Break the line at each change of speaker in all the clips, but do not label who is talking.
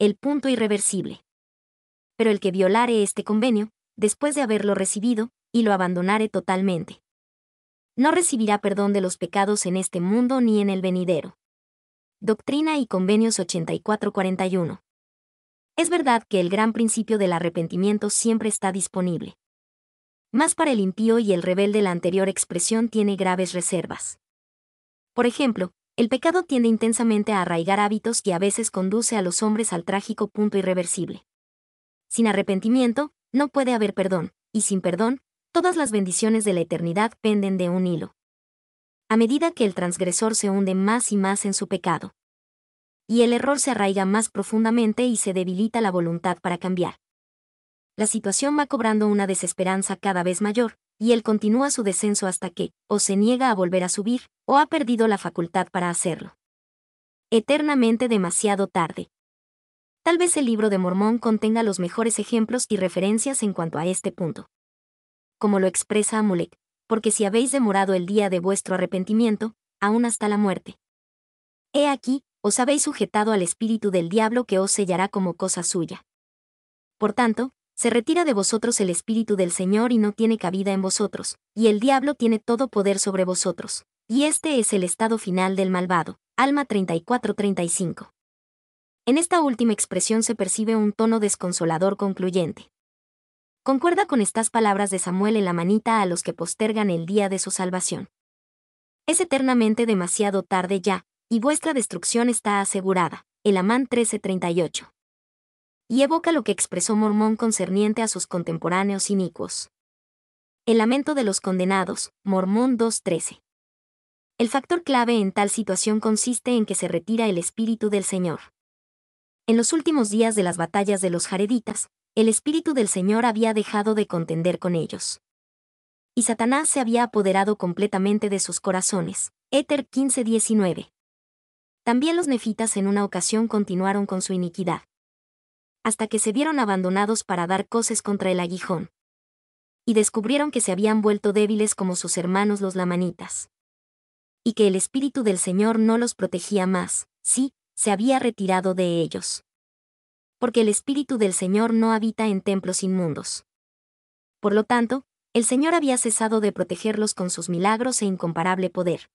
el punto irreversible. Pero el que violare este convenio, después de haberlo recibido, y lo abandonare totalmente, no recibirá perdón de los pecados en este mundo ni en el venidero. Doctrina y Convenios 84-41. Es verdad que el gran principio del arrepentimiento siempre está disponible. Mas para el impío y el rebelde la anterior expresión tiene graves reservas. Por ejemplo, el pecado tiende intensamente a arraigar hábitos y a veces conduce a los hombres al trágico punto irreversible. Sin arrepentimiento, no puede haber perdón, y sin perdón, todas las bendiciones de la eternidad penden de un hilo. A medida que el transgresor se hunde más y más en su pecado, y el error se arraiga más profundamente y se debilita la voluntad para cambiar, la situación va cobrando una desesperanza cada vez mayor, y él continúa su descenso hasta que, o se niega a volver a subir, o ha perdido la facultad para hacerlo. Eternamente demasiado tarde. Tal vez el Libro de Mormón contenga los mejores ejemplos y referencias en cuanto a este punto. Como lo expresa Amulek, porque si habéis demorado el día de vuestro arrepentimiento, aún hasta la muerte. He aquí, os habéis sujetado al espíritu del diablo que os sellará como cosa suya. Por tanto, se retira de vosotros el espíritu del Señor y no tiene cabida en vosotros, y el diablo tiene todo poder sobre vosotros, y este es el estado final del malvado. Alma 34-35. En esta última expresión se percibe un tono desconsolador concluyente. Concuerda con estas palabras de Samuel en la manita a los que postergan el día de su salvación. Es eternamente demasiado tarde ya, y vuestra destrucción está asegurada. El Amán 13:38. Y evoca lo que expresó Mormón concerniente a sus contemporáneos inicuos. El lamento de los condenados, Mormón 2:13. El factor clave en tal situación consiste en que se retira el espíritu del Señor. En los últimos días de las batallas de los jareditas, el espíritu del Señor había dejado de contender con ellos. Y Satanás se había apoderado completamente de sus corazones. Éter 15:19. También los nefitas en una ocasión continuaron con su iniquidad, hasta que se vieron abandonados para dar coces contra el aguijón. Y descubrieron que se habían vuelto débiles como sus hermanos los lamanitas. Y que el Espíritu del Señor no los protegía más, sí, se había retirado de ellos. Porque el Espíritu del Señor no habita en templos inmundos. Por lo tanto, el Señor había cesado de protegerlos con sus milagros e incomparable poder.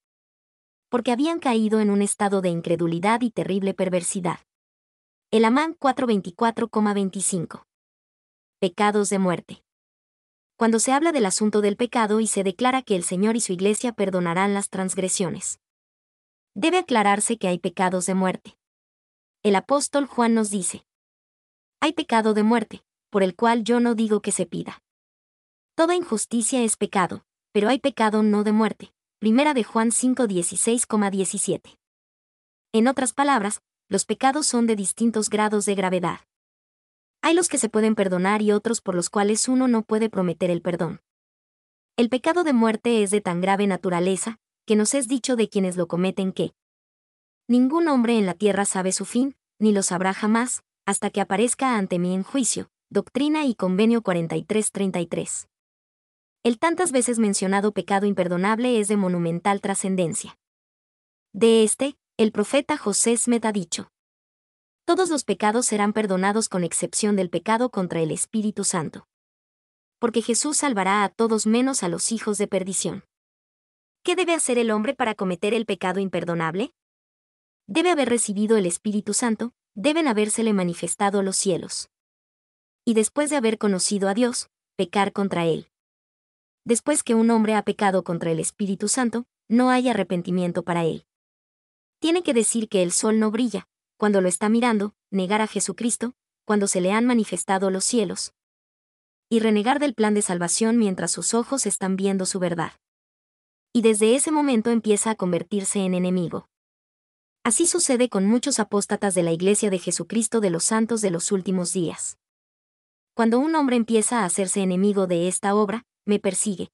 Porque habían caído en un estado de incredulidad y terrible perversidad. El Amán 4:24-25. Pecados de muerte. Cuando se habla del asunto del pecado y se declara que el Señor y su Iglesia perdonarán las transgresiones, debe aclararse que hay pecados de muerte. El apóstol Juan nos dice: hay pecado de muerte, por el cual yo no digo que se pida. Toda injusticia es pecado, pero hay pecado no de muerte. Primera de Juan 5:16-17. En otras palabras, los pecados son de distintos grados de gravedad. Hay los que se pueden perdonar y otros por los cuales uno no puede prometer el perdón. El pecado de muerte es de tan grave naturaleza, que nos es dicho de quienes lo cometen que ningún hombre en la tierra sabe su fin, ni lo sabrá jamás, hasta que aparezca ante mí en juicio. Doctrina y Convenio 43-33. El tantas veces mencionado pecado imperdonable es de monumental trascendencia. De este, el profeta José Smith ha dicho: todos los pecados serán perdonados con excepción del pecado contra el Espíritu Santo. Porque Jesús salvará a todos menos a los hijos de perdición. ¿Qué debe hacer el hombre para cometer el pecado imperdonable? Debe haber recibido el Espíritu Santo, deben habérsele manifestado los cielos. Y después de haber conocido a Dios, pecar contra él. Después que un hombre ha pecado contra el Espíritu Santo, no hay arrepentimiento para él. Tiene que decir que el sol no brilla, cuando lo está mirando, negar a Jesucristo, cuando se le han manifestado los cielos, y renegar del plan de salvación mientras sus ojos están viendo su verdad. Y desde ese momento empieza a convertirse en enemigo. Así sucede con muchos apóstatas de la Iglesia de Jesucristo de los santos de los últimos días. Cuando un hombre empieza a hacerse enemigo de esta obra, me persigue.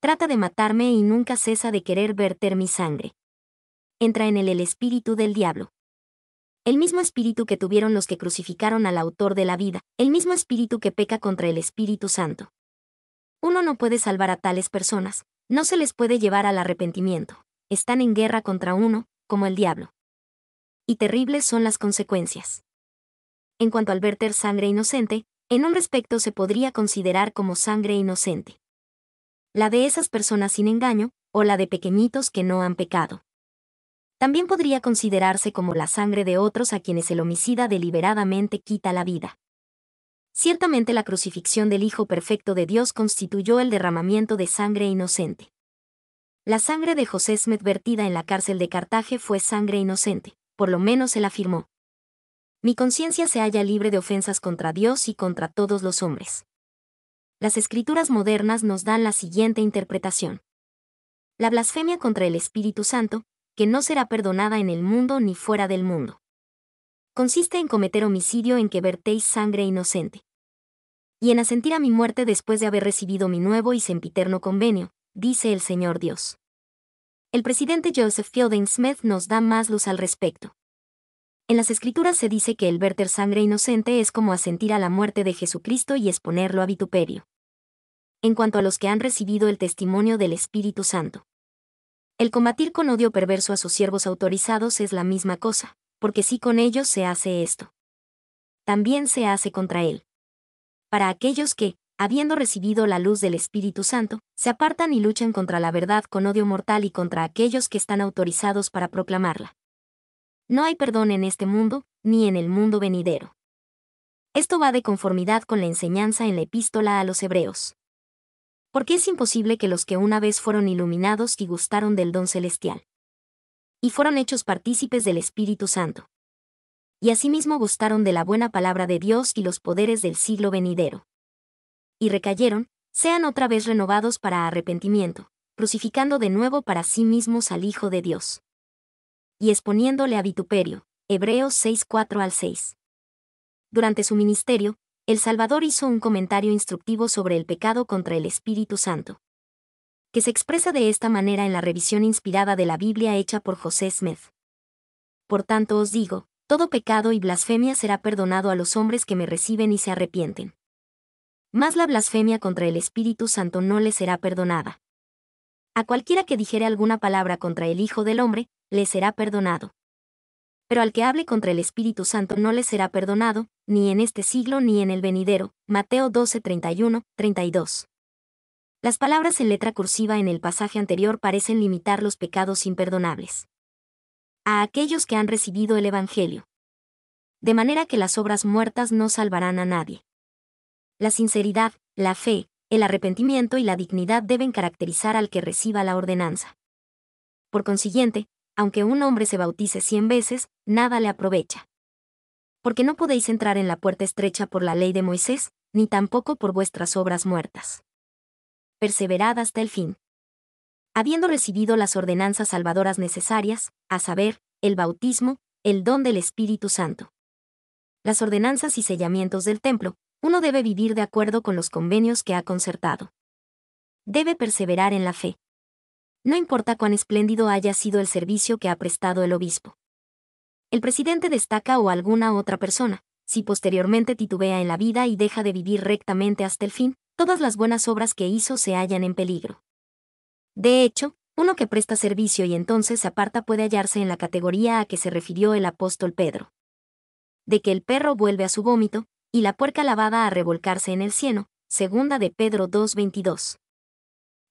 Trata de matarme y nunca cesa de querer verter mi sangre. Entra en él el espíritu del diablo. El mismo espíritu que tuvieron los que crucificaron al autor de la vida, el mismo espíritu que peca contra el Espíritu Santo. Uno no puede salvar a tales personas, no se les puede llevar al arrepentimiento, están en guerra contra uno, como el diablo. Y terribles son las consecuencias. En cuanto al verter sangre inocente, en un respecto se podría considerar como sangre inocente. La de esas personas sin engaño, o la de pequeñitos que no han pecado. También podría considerarse como la sangre de otros a quienes el homicida deliberadamente quita la vida. Ciertamente la crucifixión del Hijo Perfecto de Dios constituyó el derramamiento de sangre inocente. La sangre de José Smith vertida en la cárcel de Cartago fue sangre inocente, por lo menos él afirmó. Mi conciencia se halla libre de ofensas contra Dios y contra todos los hombres. Las escrituras modernas nos dan la siguiente interpretación. La blasfemia contra el Espíritu Santo, que no será perdonada en el mundo ni fuera del mundo. Consiste en cometer homicidio en que vertéis sangre inocente. Y en asentir a mi muerte después de haber recibido mi nuevo y sempiterno convenio, dice el Señor Dios. El presidente Joseph Fielding Smith nos da más luz al respecto. En las Escrituras se dice que el verter sangre inocente es como asentir a la muerte de Jesucristo y exponerlo a vituperio. En cuanto a los que han recibido el testimonio del Espíritu Santo. El combatir con odio perverso a sus siervos autorizados es la misma cosa, porque si con ellos se hace esto, también se hace contra él. Para aquellos que, habiendo recibido la luz del Espíritu Santo, se apartan y luchan contra la verdad con odio mortal y contra aquellos que están autorizados para proclamarla. No hay perdón en este mundo, ni en el mundo venidero. Esto va de conformidad con la enseñanza en la epístola a los Hebreos. Porque es imposible que los que una vez fueron iluminados y gustaron del don celestial, y fueron hechos partícipes del Espíritu Santo, y asimismo gustaron de la buena palabra de Dios y los poderes del siglo venidero, y recayeron, sean otra vez renovados para arrepentimiento, crucificando de nuevo para sí mismos al Hijo de Dios, y exponiéndole a vituperio. Hebreos 6:4-6. Durante su ministerio, el Salvador hizo un comentario instructivo sobre el pecado contra el Espíritu Santo, que se expresa de esta manera en la revisión inspirada de la Biblia hecha por José Smith. Por tanto os digo, todo pecado y blasfemia será perdonado a los hombres que me reciben y se arrepienten. Mas la blasfemia contra el Espíritu Santo no le será perdonada. A cualquiera que dijere alguna palabra contra el Hijo del Hombre, le será perdonado. Pero al que hable contra el Espíritu Santo no le será perdonado, ni en este siglo ni en el venidero. Mateo 12:31-32. Las palabras en letra cursiva en el pasaje anterior parecen limitar los pecados imperdonables a aquellos que han recibido el Evangelio. De manera que las obras muertas no salvarán a nadie. La sinceridad, la fe, el arrepentimiento y la dignidad deben caracterizar al que reciba la ordenanza. Por consiguiente, aunque un hombre se bautice 100 veces, nada le aprovecha. Porque no podéis entrar en la puerta estrecha por la ley de Moisés, ni tampoco por vuestras obras muertas. Perseverad hasta el fin. Habiendo recibido las ordenanzas salvadoras necesarias, a saber, el bautismo, el don del Espíritu Santo, las ordenanzas y sellamientos del templo, uno debe vivir de acuerdo con los convenios que ha concertado. Debe perseverar en la fe. No importa cuán espléndido haya sido el servicio que ha prestado el obispo. El presidente destaca o alguna otra persona, si posteriormente titubea en la vida y deja de vivir rectamente hasta el fin, todas las buenas obras que hizo se hallan en peligro. De hecho, uno que presta servicio y entonces se aparta puede hallarse en la categoría a que se refirió el apóstol Pedro. De que el perro vuelve a su vómito, y la puerca lavada a revolcarse en el cieno, segunda de Pedro 2:22.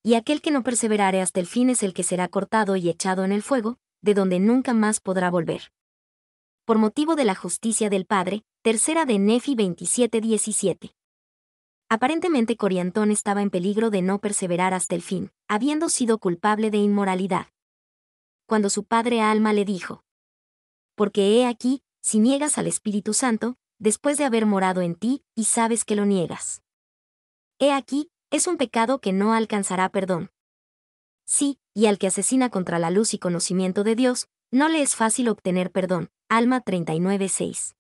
Y aquel que no perseverare hasta el fin es el que será cortado y echado en el fuego, de donde nunca más podrá volver. Por motivo de la justicia del Padre, tercera de Nefi 27:17. Aparentemente Coriantón estaba en peligro de no perseverar hasta el fin, habiendo sido culpable de inmoralidad. Cuando su padre Alma le dijo: porque he aquí, si niegas al Espíritu Santo, después de haber morado en ti, y sabes que lo niegas. He aquí, es un pecado que no alcanzará perdón. Sí, y al que asesina contra la luz y conocimiento de Dios, no le es fácil obtener perdón. Alma 39:6.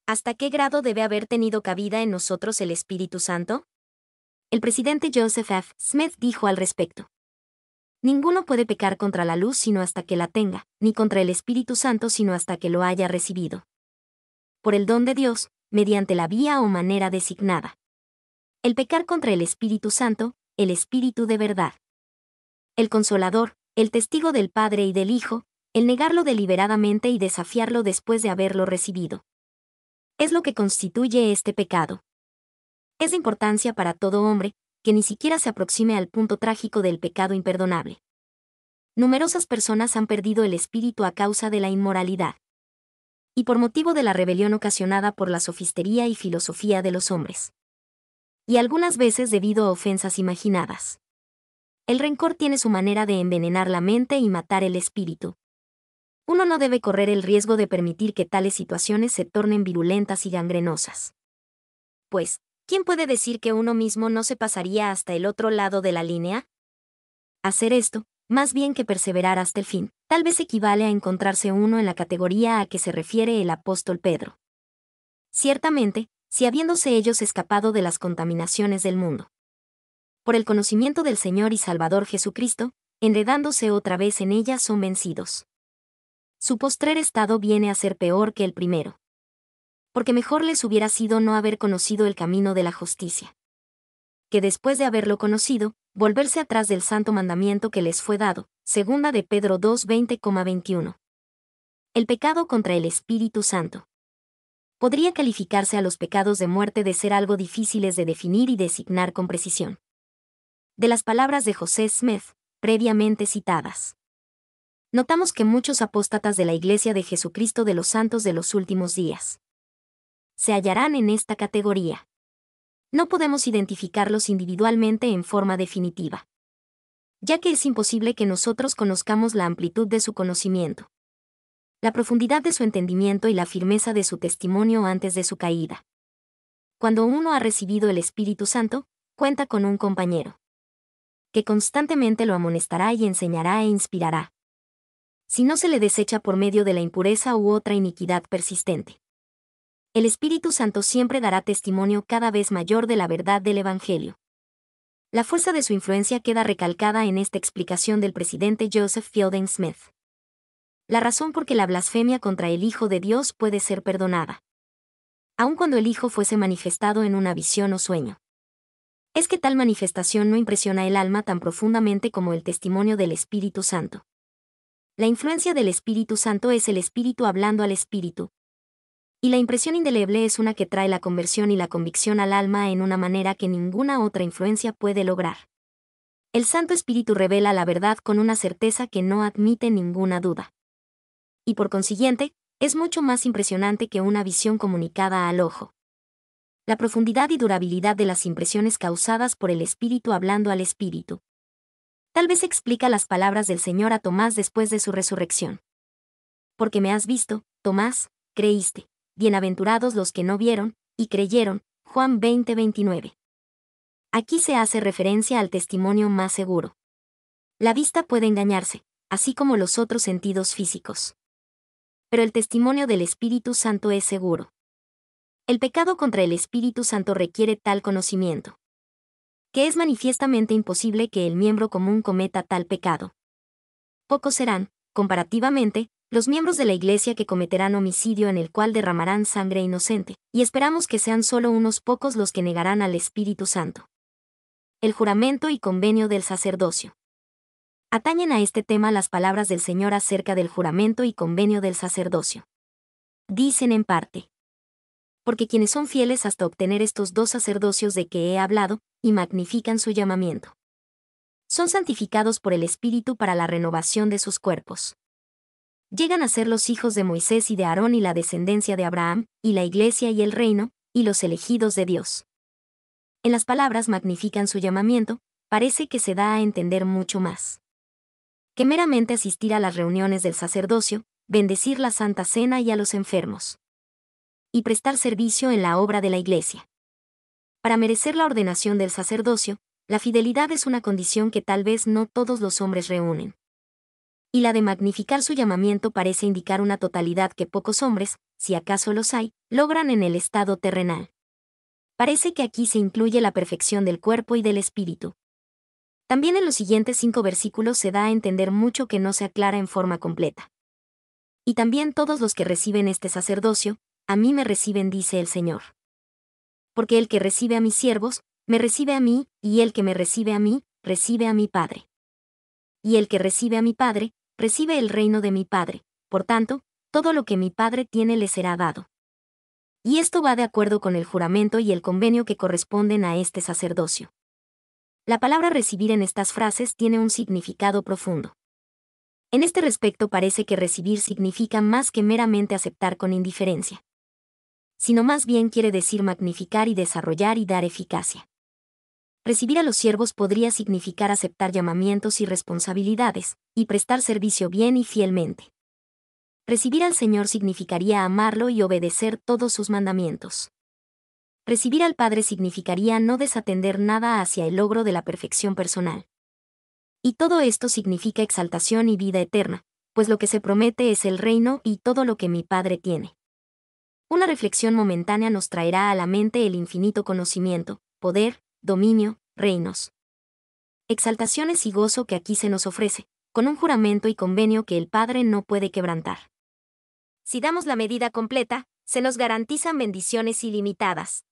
¿Hasta qué grado debe haber tenido cabida en nosotros el Espíritu Santo? El presidente Joseph F. Smith dijo al respecto: ninguno puede pecar contra la luz sino hasta que la tenga, ni contra el Espíritu Santo sino hasta que lo haya recibido. Por el don de Dios, mediante la vía o manera designada. El pecar contra el Espíritu Santo, el Espíritu de verdad. El Consolador, el testigo del Padre y del Hijo, el negarlo deliberadamente y desafiarlo después de haberlo recibido. Es lo que constituye este pecado. Es de importancia para todo hombre, que ni siquiera se aproxime al punto trágico del pecado imperdonable. Numerosas personas han perdido el espíritu a causa de la inmoralidad. Y por motivo de la rebelión ocasionada por la sofistería y filosofía de los hombres. Y algunas veces debido a ofensas imaginadas. El rencor tiene su manera de envenenar la mente y matar el espíritu. Uno no debe correr el riesgo de permitir que tales situaciones se tornen virulentas y gangrenosas. Pues, ¿quién puede decir que uno mismo no se pasaría hasta el otro lado de la línea? Hacer esto, más bien que perseverar hasta el fin, tal vez equivale a encontrarse uno en la categoría a que se refiere el apóstol Pedro. Ciertamente, si habiéndose ellos escapado de las contaminaciones del mundo, por el conocimiento del Señor y Salvador Jesucristo, enredándose otra vez en ellas son vencidos. Su postrer estado viene a ser peor que el primero. Porque mejor les hubiera sido no haber conocido el camino de la justicia, que después de haberlo conocido, volverse atrás del santo mandamiento que les fue dado, segunda de Pedro 2:20,21. El pecado contra el Espíritu Santo. Podría calificarse a los pecados de muerte de ser algo difíciles de definir y designar con precisión. De las palabras de José Smith, previamente citadas, notamos que muchos apóstatas de la Iglesia de Jesucristo de los Santos de los Últimos Días se hallarán en esta categoría. No podemos identificarlos individualmente en forma definitiva, ya que es imposible que nosotros conozcamos la amplitud de su conocimiento, la profundidad de su entendimiento y la firmeza de su testimonio antes de su caída. Cuando uno ha recibido el Espíritu Santo, cuenta con un compañero que constantemente lo amonestará y enseñará e inspirará, si no se le desecha por medio de la impureza u otra iniquidad persistente. El Espíritu Santo siempre dará testimonio cada vez mayor de la verdad del Evangelio. La fuerza de su influencia queda recalcada en esta explicación del presidente Joseph Fielding Smith. La razón por que la blasfemia contra el Hijo de Dios puede ser perdonada, aun cuando el Hijo fuese manifestado en una visión o sueño, es que tal manifestación no impresiona el alma tan profundamente como el testimonio del Espíritu Santo. La influencia del Espíritu Santo es el Espíritu hablando al Espíritu. Y la impresión indeleble es una que trae la conversión y la convicción al alma en una manera que ninguna otra influencia puede lograr. El Santo Espíritu revela la verdad con una certeza que no admite ninguna duda. Y por consiguiente, es mucho más impresionante que una visión comunicada al ojo. La profundidad y durabilidad de las impresiones causadas por el Espíritu hablando al Espíritu. Tal vez explica las palabras del Señor a Tomás después de su resurrección. Porque me has visto, Tomás, creíste. Bienaventurados los que no vieron, y creyeron, Juan 20:29. Aquí se hace referencia al testimonio más seguro. La vista puede engañarse, así como los otros sentidos físicos. Pero el testimonio del Espíritu Santo es seguro. El pecado contra el Espíritu Santo requiere tal conocimiento, que es manifiestamente imposible que el miembro común cometa tal pecado. Pocos serán, comparativamente, los miembros de la Iglesia que cometerán homicidio en el cual derramarán sangre inocente, y esperamos que sean solo unos pocos los que negarán al Espíritu Santo. El juramento y convenio del sacerdocio. Atañen a este tema las palabras del Señor acerca del juramento y convenio del sacerdocio. Dicen en parte: porque quienes son fieles hasta obtener estos dos sacerdocios de que he hablado, y magnifican su llamamiento, son santificados por el Espíritu para la renovación de sus cuerpos. Llegan a ser los hijos de Moisés y de Aarón y la descendencia de Abraham, y la Iglesia y el reino, y los elegidos de Dios. En las palabras magnifican su llamamiento, parece que se da a entender mucho más que meramente asistir a las reuniones del sacerdocio, bendecir la Santa Cena y a los enfermos, y prestar servicio en la obra de la Iglesia. Para merecer la ordenación del sacerdocio, la fidelidad es una condición que tal vez no todos los hombres reúnen. Y la de magnificar su llamamiento parece indicar una totalidad que pocos hombres, si acaso los hay, logran en el estado terrenal. Parece que aquí se incluye la perfección del cuerpo y del espíritu. También en los siguientes 5 versículos se da a entender mucho que no se aclara en forma completa. Y también todos los que reciben este sacerdocio, a mí me reciben, dice el Señor. Porque el que recibe a mis siervos, me recibe a mí, y el que me recibe a mí, recibe a mi Padre. Y el que recibe a mi Padre, recibe el reino de mi Padre, por tanto, todo lo que mi Padre tiene le será dado. Y esto va de acuerdo con el juramento y el convenio que corresponden a este sacerdocio. La palabra recibir en estas frases tiene un significado profundo. En este respecto parece que recibir significa más que meramente aceptar con indiferencia, sino más bien quiere decir magnificar y desarrollar y dar eficacia. Recibir a los siervos podría significar aceptar llamamientos y responsabilidades, y prestar servicio bien y fielmente. Recibir al Señor significaría amarlo y obedecer todos sus mandamientos. Recibir al Padre significaría no desatender nada hacia el logro de la perfección personal. Y todo esto significa exaltación y vida eterna, pues lo que se promete es el reino y todo lo que mi Padre tiene. Una reflexión momentánea nos traerá a la mente el infinito conocimiento, poder, dominio, reinos, exaltaciones y gozo que aquí se nos ofrece, con un juramento y convenio que el Padre no puede quebrantar. Si damos la medida completa, se nos garantizan bendiciones ilimitadas.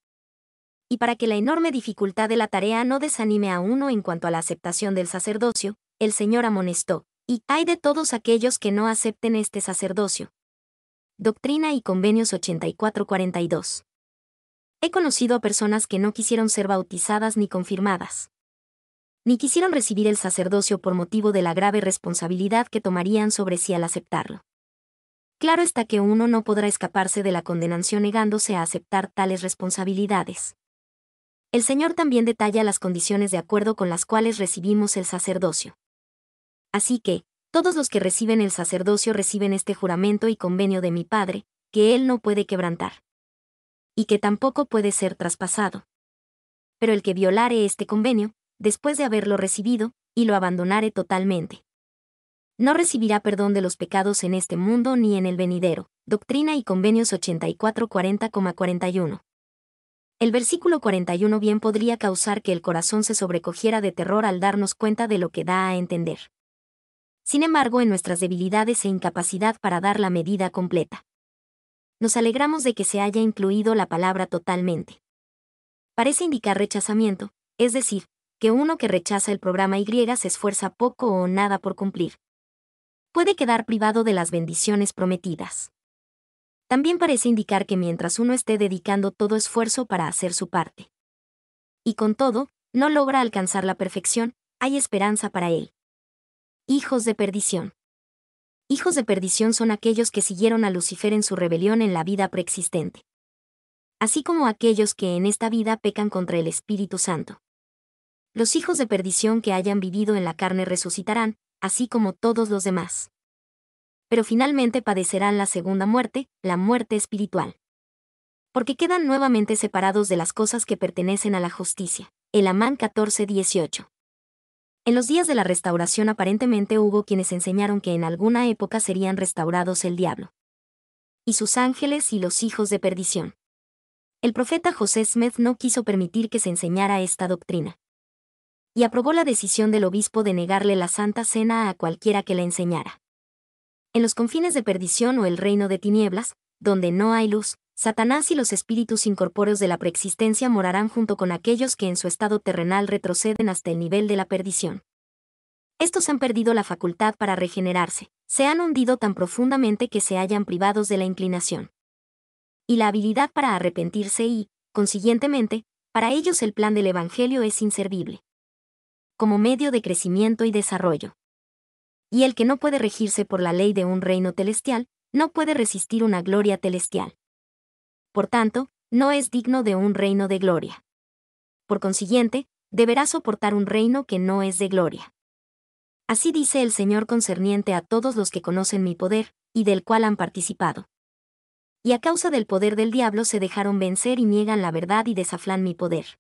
Y para que la enorme dificultad de la tarea no desanime a uno en cuanto a la aceptación del sacerdocio, el Señor amonestó, y hay de todos aquellos que no acepten este sacerdocio. Doctrina y Convenios 84-42. He conocido a personas que no quisieron ser bautizadas ni confirmadas, ni quisieron recibir el sacerdocio por motivo de la grave responsabilidad que tomarían sobre sí al aceptarlo. Claro está que uno no podrá escaparse de la condenación negándose a aceptar tales responsabilidades. El Señor también detalla las condiciones de acuerdo con las cuales recibimos el sacerdocio. Así que, todos los que reciben el sacerdocio reciben este juramento y convenio de mi Padre, que Él no puede quebrantar, y que tampoco puede ser traspasado. Pero el que violare este convenio, después de haberlo recibido, y lo abandonare totalmente, no recibirá perdón de los pecados en este mundo ni en el venidero. Doctrina y Convenios 84-40,41. El versículo 41 bien podría causar que el corazón se sobrecogiera de terror al darnos cuenta de lo que da a entender. Sin embargo, en nuestras debilidades e incapacidad para dar la medida completa, nos alegramos de que se haya incluido la palabra totalmente. Parece indicar rechazamiento, es decir, que uno que rechaza el programa Y se esfuerza poco o nada por cumplir. Puede quedar privado de las bendiciones prometidas. También parece indicar que mientras uno esté dedicando todo esfuerzo para hacer su parte, y con todo, no logra alcanzar la perfección, hay esperanza para él. Hijos de perdición. Hijos de perdición son aquellos que siguieron a Lucifer en su rebelión en la vida preexistente, así como aquellos que en esta vida pecan contra el Espíritu Santo. Los hijos de perdición que hayan vivido en la carne resucitarán, así como todos los demás. Pero finalmente padecerán la segunda muerte, la muerte espiritual. Porque quedan nuevamente separados de las cosas que pertenecen a la justicia. El Amán 14:18. En los días de la restauración aparentemente hubo quienes enseñaron que en alguna época serían restaurados el diablo y sus ángeles y los hijos de perdición. El profeta José Smith no quiso permitir que se enseñara esta doctrina, y aprobó la decisión del obispo de negarle la Santa Cena a cualquiera que la enseñara. En los confines de perdición o el reino de tinieblas, donde no hay luz, Satanás y los espíritus incorpóreos de la preexistencia morarán junto con aquellos que en su estado terrenal retroceden hasta el nivel de la perdición. Estos han perdido la facultad para regenerarse, se han hundido tan profundamente que se hallan privados de la inclinación y la habilidad para arrepentirse y, consiguientemente, para ellos el plan del Evangelio es inservible como medio de crecimiento y desarrollo. Y el que no puede regirse por la ley de un reino celestial, no puede resistir una gloria celestial. Por tanto, no es digno de un reino de gloria. Por consiguiente, deberá soportar un reino que no es de gloria. Así dice el Señor concerniente a todos los que conocen mi poder, y del cual han participado. Y a causa del poder del diablo se dejaron vencer y niegan la verdad y desaflan mi poder.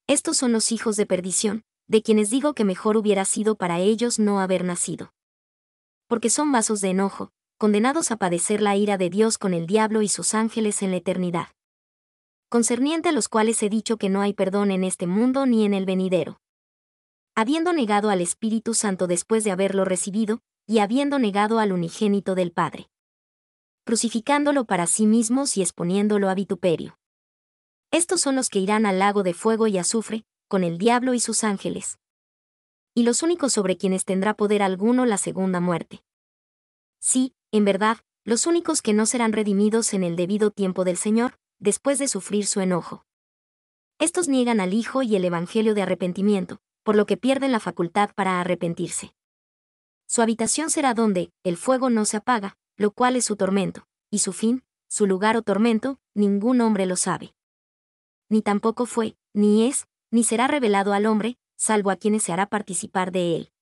Estos son los hijos de perdición, de quienes digo que mejor hubiera sido para ellos no haber nacido. Porque son vasos de enojo, condenados a padecer la ira de Dios con el diablo y sus ángeles en la eternidad. Concerniente a los cuales he dicho que no hay perdón en este mundo ni en el venidero. Habiendo negado al Espíritu Santo después de haberlo recibido, y habiendo negado al unigénito del Padre, crucificándolo para sí mismos y exponiéndolo a vituperio. Estos son los que irán al lago de fuego y azufre, con el diablo y sus ángeles. Y los únicos sobre quienes tendrá poder alguno la segunda muerte. Sí, en verdad, los únicos que no serán redimidos en el debido tiempo del Señor, después de sufrir su enojo. Estos niegan al Hijo y el Evangelio de arrepentimiento, por lo que pierden la facultad para arrepentirse. Su habitación será donde el fuego no se apaga, lo cual es su tormento, y su fin, su lugar o tormento, ningún hombre lo sabe. Ni tampoco fue, ni es, ni será revelado al hombre, salvo a quienes se hará participar de él.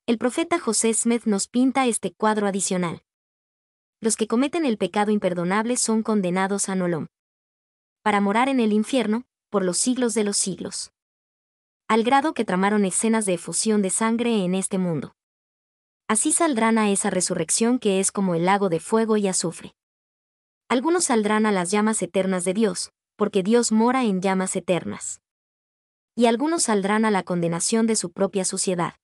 El profeta José Smith nos pinta este cuadro adicional. Los que cometen el pecado imperdonable son condenados a Nolom, para morar en el infierno, por los siglos de los siglos. Al grado que tramaron escenas de efusión de sangre en este mundo. Así saldrán a esa resurrección que es como el lago de fuego y azufre. Algunos saldrán a las llamas eternas de Dios, porque Dios mora en llamas eternas. Y algunos saldrán a la condenación de su propia suciedad,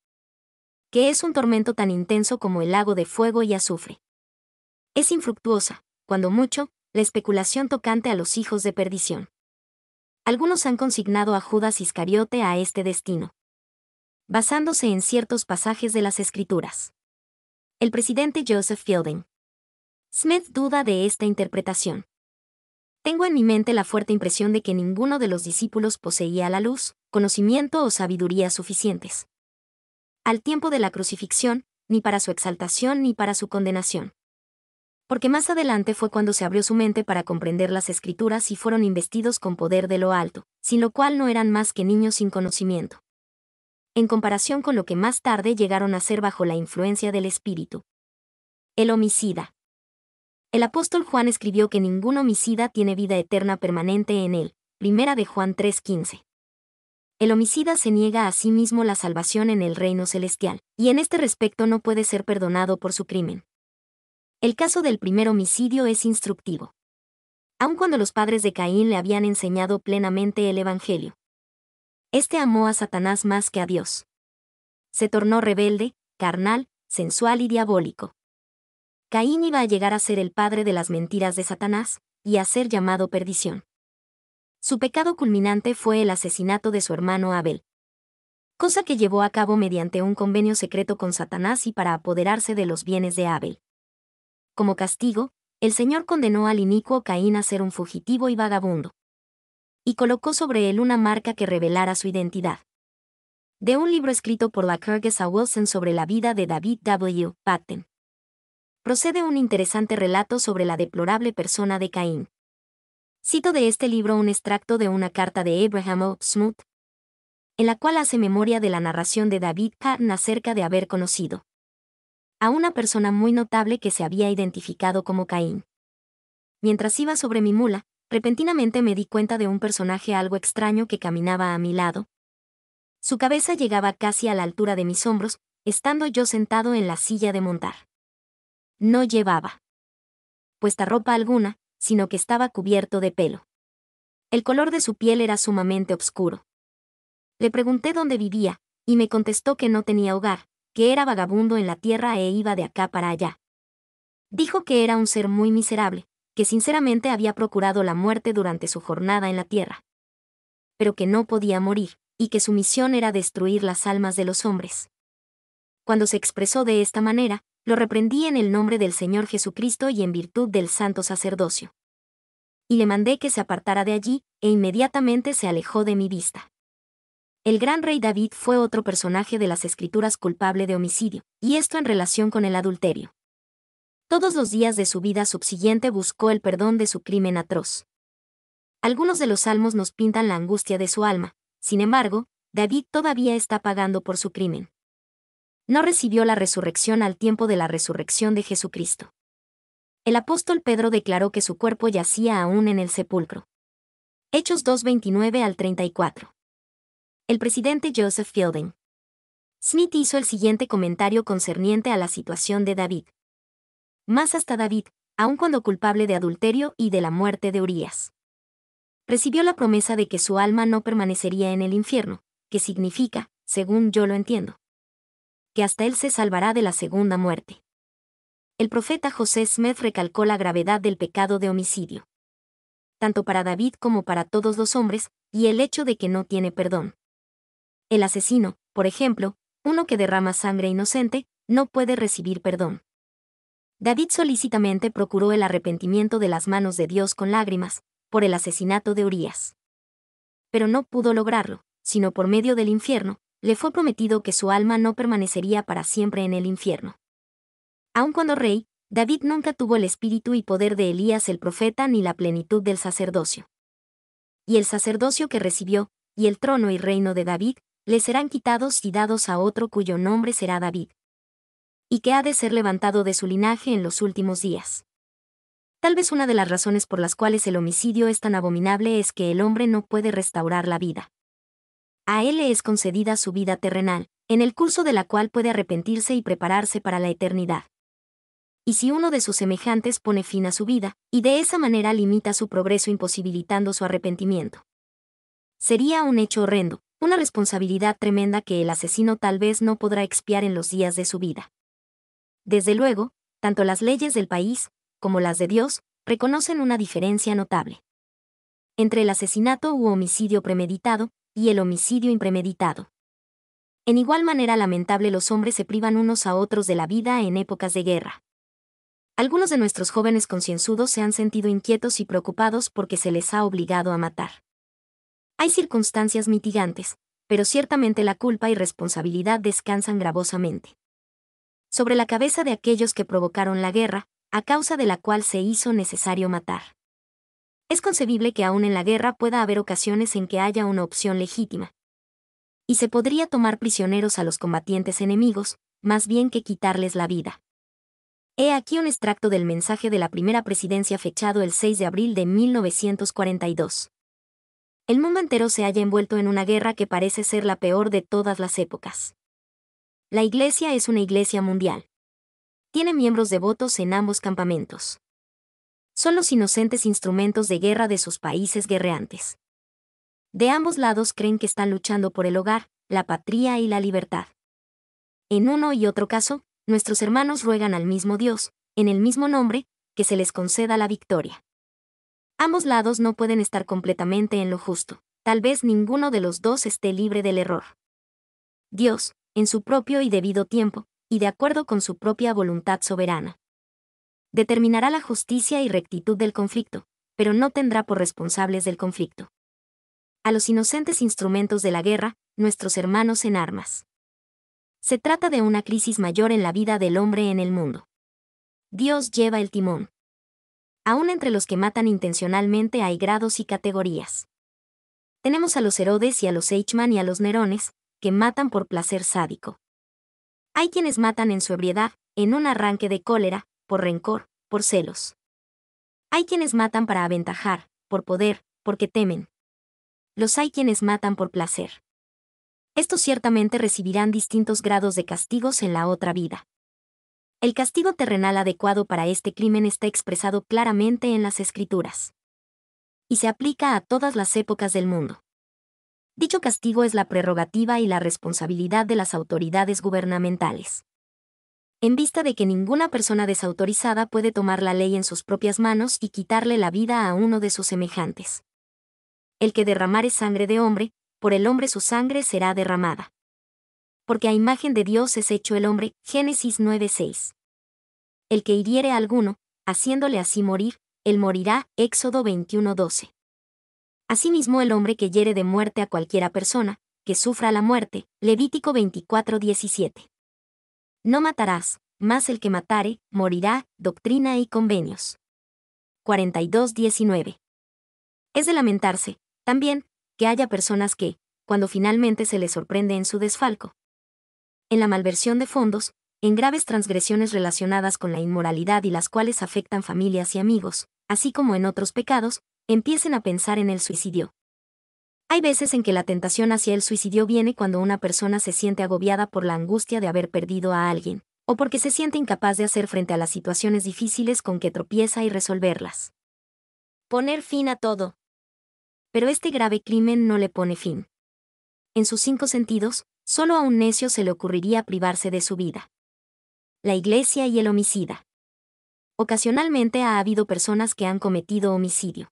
que es un tormento tan intenso como el lago de fuego y azufre. Es infructuosa, cuando mucho, la especulación tocante a los hijos de perdición. Algunos han consignado a Judas Iscariote a este destino, basándose en ciertos pasajes de las Escrituras. El presidente Joseph Fielding Smith duda de esta interpretación. Tengo en mi mente la fuerte impresión de que ninguno de los discípulos poseía la luz, conocimiento o sabiduría suficientes al tiempo de la crucifixión, ni para su exaltación ni para su condenación. Porque más adelante fue cuando se abrió su mente para comprender las Escrituras y fueron investidos con poder de lo alto, sin lo cual no eran más que niños sin conocimiento, en comparación con lo que más tarde llegaron a ser bajo la influencia del Espíritu. El homicida. El apóstol Juan escribió que ningún homicida tiene vida eterna permanente en él, 1 de Juan 3:15. El homicida se niega a sí mismo la salvación en el reino celestial, y en este respecto no puede ser perdonado por su crimen. El caso del primer homicidio es instructivo. Aun cuando los padres de Caín le habían enseñado plenamente el Evangelio, este amó a Satanás más que a Dios. Se tornó rebelde, carnal, sensual y diabólico. Caín iba a llegar a ser el padre de las mentiras de Satanás, y a ser llamado perdición. Su pecado culminante fue el asesinato de su hermano Abel, cosa que llevó a cabo mediante un convenio secreto con Satanás y para apoderarse de los bienes de Abel. Como castigo, el Señor condenó al inicuo Caín a ser un fugitivo y vagabundo, y colocó sobre él una marca que revelara su identidad. De un libro escrito por Lycurgus A. Wilson sobre la vida de David W. Patten, procede un interesante relato sobre la deplorable persona de Caín. Cito de este libro un extracto de una carta de Abraham O. Smoot, en la cual hace memoria de la narración de David Patten acerca de haber conocido a una persona muy notable que se había identificado como Caín. Mientras iba sobre mi mula, repentinamente me di cuenta de un personaje algo extraño que caminaba a mi lado. Su cabeza llegaba casi a la altura de mis hombros, estando yo sentado en la silla de montar. No llevaba puesta ropa alguna, sino que estaba cubierto de pelo. El color de su piel era sumamente oscuro. Le pregunté dónde vivía, y me contestó que no tenía hogar, que era vagabundo en la tierra e iba de acá para allá. Dijo que era un ser muy miserable, que sinceramente había procurado la muerte durante su jornada en la tierra, pero que no podía morir, y que su misión era destruir las almas de los hombres. Cuando se expresó de esta manera, lo reprendí en el nombre del Señor Jesucristo y en virtud del santo sacerdocio. Y le mandé que se apartara de allí, e inmediatamente se alejó de mi vista. El gran rey David fue otro personaje de las Escrituras culpable de homicidio, y esto en relación con el adulterio. Todos los días de su vida subsiguiente buscó el perdón de su crimen atroz. Algunos de los salmos nos pintan la angustia de su alma, sin embargo, David todavía está pagando por su crimen. No recibió la resurrección al tiempo de la resurrección de Jesucristo. El apóstol Pedro declaró que su cuerpo yacía aún en el sepulcro. Hechos 2:29 al 34. El presidente Joseph Fielding Smith hizo el siguiente comentario concerniente a la situación de David. Más hasta David, aun cuando culpable de adulterio y de la muerte de Urías, recibió la promesa de que su alma no permanecería en el infierno, que significa, según yo lo entiendo, que hasta él se salvará de la segunda muerte. El profeta José Smith recalcó la gravedad del pecado de homicidio, tanto para David como para todos los hombres, y el hecho de que no tiene perdón. El asesino, por ejemplo, uno que derrama sangre inocente, no puede recibir perdón. David solícitamente procuró el arrepentimiento de las manos de Dios con lágrimas, por el asesinato de Urías. Pero no pudo lograrlo, sino por medio del infierno, le fue prometido que su alma no permanecería para siempre en el infierno. Aun cuando rey, David nunca tuvo el espíritu y poder de Elías el profeta ni la plenitud del sacerdocio. Y el sacerdocio que recibió, y el trono y reino de David, le serán quitados y dados a otro cuyo nombre será David, y que ha de ser levantado de su linaje en los últimos días. Tal vez una de las razones por las cuales el homicidio es tan abominable es que el hombre no puede restaurar la vida. A él le es concedida su vida terrenal, en el curso de la cual puede arrepentirse y prepararse para la eternidad. Y si uno de sus semejantes pone fin a su vida, y de esa manera limita su progreso imposibilitando su arrepentimiento, sería un hecho horrendo, una responsabilidad tremenda que el asesino tal vez no podrá expiar en los días de su vida. Desde luego, tanto las leyes del país, como las de Dios, reconocen una diferencia notable entre el asesinato u homicidio premeditado y el homicidio impremeditado. En igual manera lamentable los hombres se privan unos a otros de la vida en épocas de guerra. Algunos de nuestros jóvenes concienzudos se han sentido inquietos y preocupados porque se les ha obligado a matar. Hay circunstancias mitigantes, pero ciertamente la culpa y responsabilidad descansan gravosamente sobre la cabeza de aquellos que provocaron la guerra, a causa de la cual se hizo necesario matar. Es concebible que aún en la guerra pueda haber ocasiones en que haya una opción legítima, y se podría tomar prisioneros a los combatientes enemigos, más bien que quitarles la vida. He aquí un extracto del mensaje de la primera presidencia fechado el 6 de abril de 1942. El mundo entero se halla envuelto en una guerra que parece ser la peor de todas las épocas. La Iglesia es una iglesia mundial. Tiene miembros devotos en ambos campamentos. Son los inocentes instrumentos de guerra de sus países guerreantes. De ambos lados creen que están luchando por el hogar, la patria y la libertad. En uno y otro caso, nuestros hermanos ruegan al mismo Dios, en el mismo nombre, que se les conceda la victoria. Ambos lados no pueden estar completamente en lo justo, tal vez ninguno de los dos esté libre del error. Dios, en su propio y debido tiempo, y de acuerdo con su propia voluntad soberana, determinará la justicia y rectitud del conflicto, pero no tendrá por responsables del conflicto a los inocentes instrumentos de la guerra, nuestros hermanos en armas. Se trata de una crisis mayor en la vida del hombre en el mundo. Dios lleva el timón. Aún entre los que matan intencionalmente hay grados y categorías. Tenemos a los Herodes y a los Eichmann y a los Nerones, que matan por placer sádico. Hay quienes matan en su ebriedad, en un arranque de cólera, por rencor, por celos. Hay quienes matan para aventajar, por poder, porque temen. Los hay quienes matan por placer. Estos ciertamente recibirán distintos grados de castigos en la otra vida. El castigo terrenal adecuado para este crimen está expresado claramente en las Escrituras, y se aplica a todas las épocas del mundo. Dicho castigo es la prerrogativa y la responsabilidad de las autoridades gubernamentales, en vista de que ninguna persona desautorizada puede tomar la ley en sus propias manos y quitarle la vida a uno de sus semejantes. El que derramare sangre de hombre, por el hombre su sangre será derramada. Porque a imagen de Dios es hecho el hombre, Génesis 9:6. El que hiriere a alguno, haciéndole así morir, él morirá, Éxodo 21:12. Asimismo el hombre que hiere de muerte a cualquiera persona, que sufra la muerte, Levítico 24:17. No matarás, mas el que matare, morirá, Doctrina y Convenios 42:19. Es de lamentarse, también, que haya personas que, cuando finalmente se les sorprende en su desfalco, en la malversión de fondos, en graves transgresiones relacionadas con la inmoralidad y las cuales afectan familias y amigos, así como en otros pecados, empiecen a pensar en el suicidio. Hay veces en que la tentación hacia el suicidio viene cuando una persona se siente agobiada por la angustia de haber perdido a alguien, o porque se siente incapaz de hacer frente a las situaciones difíciles con que tropieza y resolverlas. Poner fin a todo. Pero este grave crimen no le pone fin. En sus 5 sentidos, solo a un necio se le ocurriría privarse de su vida. La Iglesia y el homicida. Ocasionalmente ha habido personas que han cometido homicidio,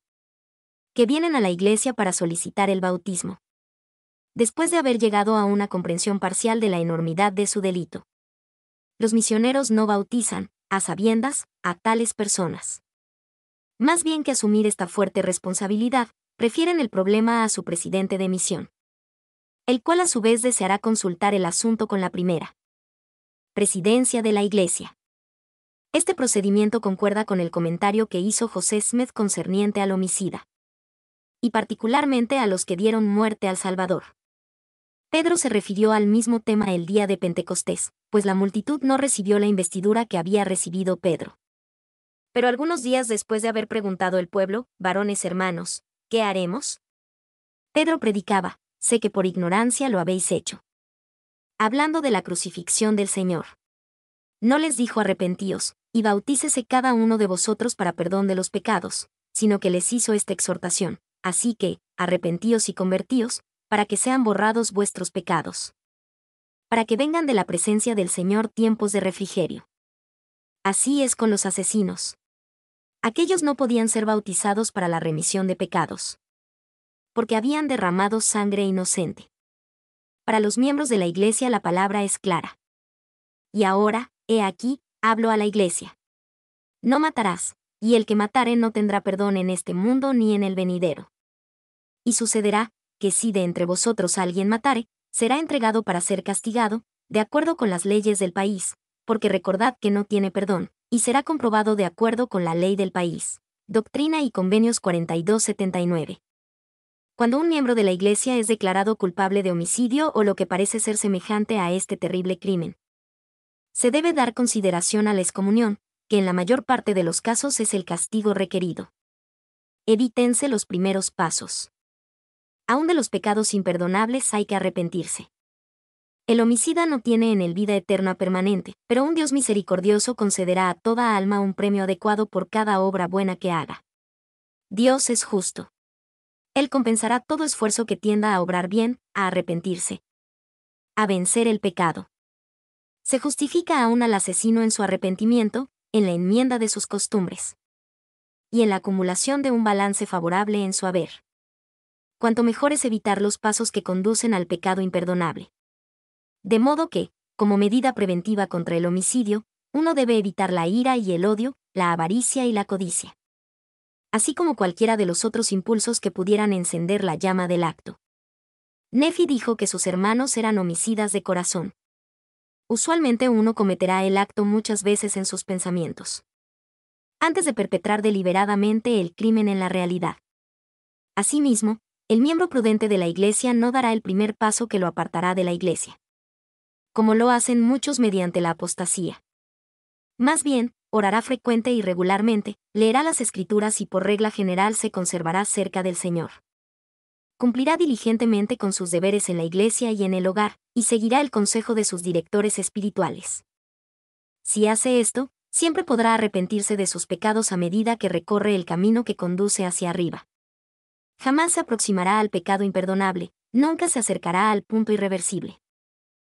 que vienen a la Iglesia para solicitar el bautismo, después de haber llegado a una comprensión parcial de la enormidad de su delito. Los misioneros no bautizan, a sabiendas, a tales personas. Más bien que asumir esta fuerte responsabilidad, refieren el problema a su presidente de misión, el cual a su vez deseará consultar el asunto con la primera presidencia de la Iglesia. Este procedimiento concuerda con el comentario que hizo José Smith concerniente al homicida, y particularmente a los que dieron muerte al Salvador. Pedro se refirió al mismo tema el día de Pentecostés, pues la multitud no recibió la investidura que había recibido Pedro. Pero algunos días después de haber preguntado el pueblo, varones hermanos, ¿qué haremos? Pedro predicaba, sé que por ignorancia lo habéis hecho. Hablando de la crucifixión del Señor. No les dijo arrepentíos, y bautícese cada uno de vosotros para perdón de los pecados, sino que les hizo esta exhortación, así que, arrepentíos y convertíos, para que sean borrados vuestros pecados. Para que vengan de la presencia del Señor tiempos de refrigerio. Así es con los asesinos. Aquellos no podían ser bautizados para la remisión de pecados, porque habían derramado sangre inocente. Para los miembros de la Iglesia la palabra es clara. Y ahora, he aquí, hablo a la Iglesia. No matarás, y el que matare no tendrá perdón en este mundo ni en el venidero. Y sucederá, que si de entre vosotros alguien matare, será entregado para ser castigado, de acuerdo con las leyes del país, porque recordad que no tiene perdón, y será comprobado de acuerdo con la ley del país. Doctrina y Convenios 42-79. Cuando un miembro de la Iglesia es declarado culpable de homicidio o lo que parece ser semejante a este terrible crimen, se debe dar consideración a la excomunión, que en la mayor parte de los casos es el castigo requerido. Evítense los primeros pasos. Aún de los pecados imperdonables hay que arrepentirse. El homicida no tiene en él vida eterna permanente, pero un Dios misericordioso concederá a toda alma un premio adecuado por cada obra buena que haga. Dios es justo. Él compensará todo esfuerzo que tienda a obrar bien, a arrepentirse, a vencer el pecado. Se justifica aún al asesino en su arrepentimiento, en la enmienda de sus costumbres, y en la acumulación de un balance favorable en su haber. Cuanto mejor es evitar los pasos que conducen al pecado imperdonable. De modo que, como medida preventiva contra el homicidio, uno debe evitar la ira y el odio, la avaricia y la codicia, así como cualquiera de los otros impulsos que pudieran encender la llama del acto. Nefi dijo que sus hermanos eran homicidas de corazón. Usualmente uno cometerá el acto muchas veces en sus pensamientos, antes de perpetrar deliberadamente el crimen en la realidad. Asimismo, el miembro prudente de la Iglesia no dará el primer paso que lo apartará de la Iglesia, como lo hacen muchos mediante la apostasía. Más bien, orará frecuente y regularmente, leerá las Escrituras y por regla general se conservará cerca del Señor. Cumplirá diligentemente con sus deberes en la Iglesia y en el hogar, y seguirá el consejo de sus directores espirituales. Si hace esto, siempre podrá arrepentirse de sus pecados a medida que recorre el camino que conduce hacia arriba. Jamás se aproximará al pecado imperdonable, nunca se acercará al punto irreversible.